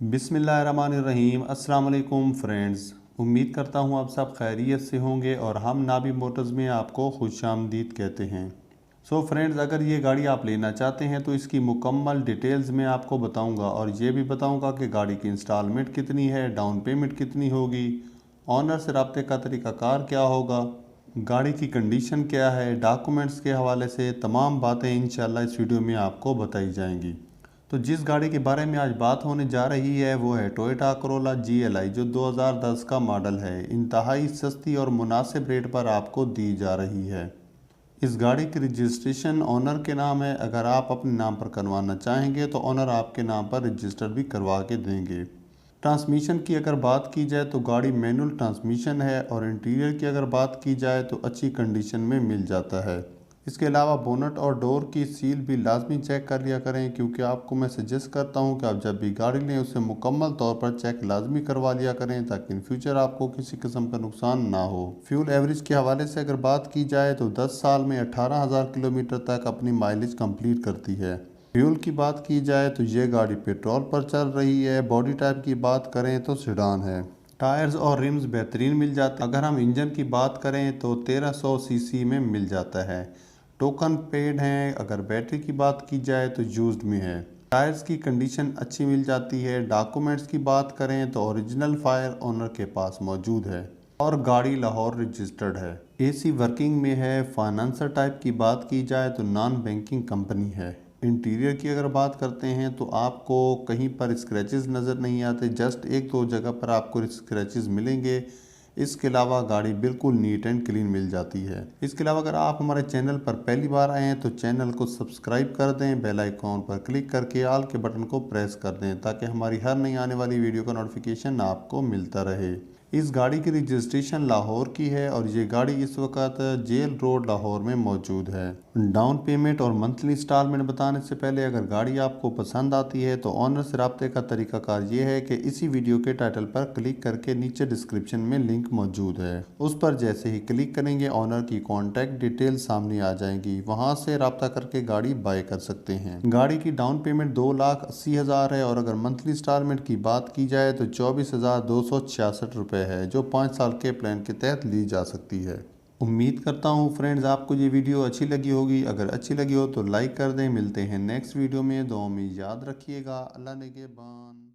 बिस्मिल्लाहिर्रहमानिर्रहीम। अस्सलाम वालेकुम फ्रेंड्स, उम्मीद करता हूँ आप सब खैरियत से होंगे और हम नाबी मोटर्स में आपको खुशामदीद कहते हैं। सो फ्रेंड्स, अगर ये गाड़ी आप लेना चाहते हैं तो इसकी मुकम्मल डिटेल्स मैं आपको बताऊंगा और ये भी बताऊंगा कि गाड़ी की इंस्टॉलमेंट कितनी है, डाउन पेमेंट कितनी होगी, ऑनर से रब्ते का तरीक़ाकार क्या होगा, गाड़ी की कंडीशन क्या है, डॉक्यूमेंट्स के हवाले से तमाम बातें इंशाल्लाह इस वीडियो में आपको बताई जाएंगी। तो जिस गाड़ी के बारे में आज बात होने जा रही है वो है टोयोटा करोला GLI, जो 2010 का मॉडल है। इंतहाई सस्ती और मुनासिब रेट पर आपको दी जा रही है। इस गाड़ी की रजिस्ट्रेशन ऑनर के नाम है। अगर आप अपने नाम पर करवाना चाहेंगे तो ऑनर आपके नाम पर रजिस्टर भी करवा के देंगे। ट्रांसमिशन की अगर बात की जाए तो गाड़ी मैनुअल ट्रांसमिशन है और इंटीरियर की अगर बात की जाए तो अच्छी कंडीशन में मिल जाता है। इसके अलावा बोनट और डोर की सील भी लाजमी चेक कर लिया करें, क्योंकि आपको मैं सजेस्ट करता हूं कि आप जब भी गाड़ी लें उसे मुकम्मल तौर पर चेक लाजमी करवा लिया करें, ताकि इन फ्यूचर आपको किसी किस्म का नुकसान ना हो। फ्यूल एवरेज के हवाले से अगर बात की जाए तो 10 साल में 18,000 किलोमीटर तक अपनी माइलेज कंप्लीट करती है। फ्यूल की बात की जाए तो ये गाड़ी पेट्रोल पर चल रही है। बॉडी टाइप की बात करें तो सेडान है। टायर्स और रिम्स बेहतरीन मिल जाते हैं। अगर हम इंजन की बात करें तो 1300 सीसी में मिल जाता है। टोकन पेड हैं। अगर बैटरी की बात की जाए तो यूज्ड में है। टायर्स की कंडीशन अच्छी मिल जाती है। डॉक्यूमेंट्स की बात करें तो ओरिजिनल फायर ओनर के पास मौजूद है और गाड़ी लाहौर रजिस्टर्ड है। AC वर्किंग में है। फाइनेंसर टाइप की बात की जाए तो नॉन बैंकिंग कंपनी है। इंटीरियर की अगर बात करते हैं तो आपको कहीं पर स्क्रैचेस नज़र नहीं आते, जस्ट एक दो जगह पर आपको स्क्रैचेस मिलेंगे। इसके अलावा गाड़ी बिल्कुल नीट एंड क्लीन मिल जाती है। इसके अलावा अगर आप हमारे चैनल पर पहली बार आए हैं तो चैनल को सब्सक्राइब कर दें, बेल आइकॉन पर क्लिक करके ऑल के बटन को प्रेस कर दें, ताकि हमारी हर नई आने वाली वीडियो का नोटिफिकेशन आपको मिलता रहे। इस गाड़ी की रजिस्ट्रेशन लाहौर की है और ये गाड़ी इस वक्त जेल रोड लाहौर में मौजूद है। डाउन पेमेंट और मंथली इंस्टॉलमेंट बताने से पहले अगर गाड़ी आपको पसंद आती है तो ऑनर से रब्ते का तरीकाकार ये है कि इसी वीडियो के टाइटल पर क्लिक करके नीचे डिस्क्रिप्शन में लिंक मौजूद है, उस पर जैसे ही क्लिक करेंगे ऑनर की कॉन्टैक्ट डिटेल सामने आ जाएंगी। वहां से रब्ता करके गाड़ी बाय कर सकते हैं। गाड़ी की डाउन पेमेंट 2,80,000 है और अगर मंथली इंस्टॉलमेंट की बात की जाए तो 24,266 रुपये है, जो 5 साल के प्लान के तहत ली जा सकती है। उम्मीद करता हूँ फ्रेंड्स आपको ये वीडियो अच्छी लगी होगी। अगर अच्छी लगी हो तो लाइक कर दें। मिलते हैं नेक्स्ट वीडियो में। दुआ में याद रखिएगा। अल्लाह निगहबान।